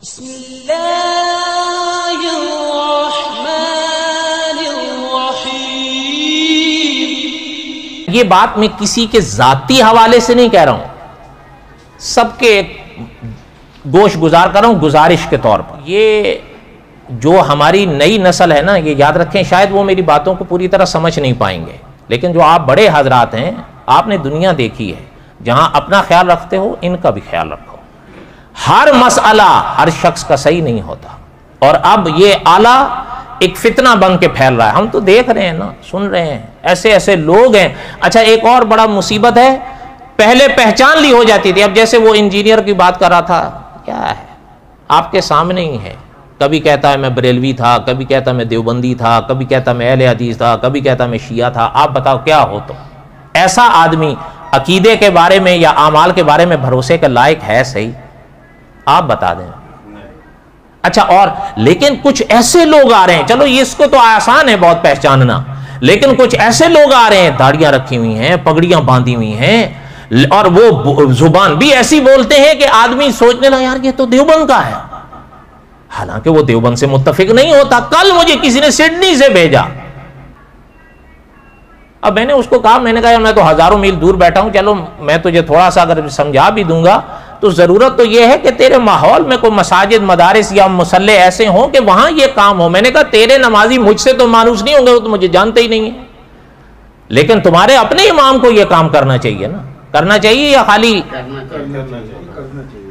بسم اللہ الرحمن الرحیم۔ یہ بات میں کسی کے ذاتی حوالے سے نہیں کہہ رہا ہوں، سب کے ایک گوش گزار کر رہا ہوں گزارش کے طور پر۔ یہ جو ہماری نئی نسل ہے نا، یہ یاد رکھیں، شاید وہ میری باتوں کو پوری طرح سمجھ نہیں پائیں گے، لیکن جو آپ بڑے حضرات ہیں، آپ نے دنیا دیکھی ہے، جہاں اپنا خیال رکھتے ہو ان کا بھی خیال رکھو۔ ہر مسئلہ ہر شخص کا صحیح نہیں ہوتا، اور اب یہ آلہ ایک فتنہ بن کے پھیل رہا ہے، ہم تو دیکھ رہے ہیں نا، سن رہے ہیں، ایسے ایسے لوگ ہیں۔ اچھا، ایک اور بڑا مصیبت ہے، پہلے پہچان لی ہو جاتی تھی، اب جیسے وہ انجینئر کی بات کر رہا تھا، کیا ہے آپ کے سامنے ہی ہے، کبھی کہتا ہے میں بریلوی تھا، کبھی کہتا میں دیوبندی تھا، کبھی کہتا میں اہل حدیث تھا، کبھی کہتا میں شیعہ تھا۔ آپ بتاؤ کیا ہو؟ تو ایسا آدمی عقیدے کے بارے میں یا اعمال کے بارے میں بھروسے کے لائق ہے صحیح؟ آپ بتا دیں۔ اچھا، اور لیکن کچھ ایسے لوگ آ رہے ہیں، چلو یہ اس کو تو آسان ہے بہت پہچاننا، لیکن کچھ ایسے لوگ آ رہے ہیں، داڑیاں رکھی ہوئی ہیں، پگڑیاں باندھی ہوئی ہیں، اور وہ زبان بھی ایسی بولتے ہیں کہ آدمی سوچنے لگا یار یہ تو دیوبند کا ہے، حالانکہ وہ دیوبند سے متفق نہیں ہوتا۔ کل مجھے کسی نے سڈنی سے بھیجا، اب میں نے اس کو کہا، میں نے کہا میں تو ہزاروں میل دور بیٹھا ہوں، چلو میں تجھے تھوڑا سا اگر سمجھا بھی دوں گا، تو ضرورت تو یہ ہے کہ تیرے ماحول میں کوئی مساجد، مدارس یا مصلے ایسے ہوں کہ وہاں یہ کام ہو۔ میں نے کہا تیرے نمازی مجھ سے تو مانوس نہیں ہوں گے، وہ تو مجھے جانتے ہی نہیں ہیں، لیکن تمہارے اپنے امام کو یہ کام کرنا چاہیے نا، کرنا چاہیے یا خالی کرنا چاہیے۔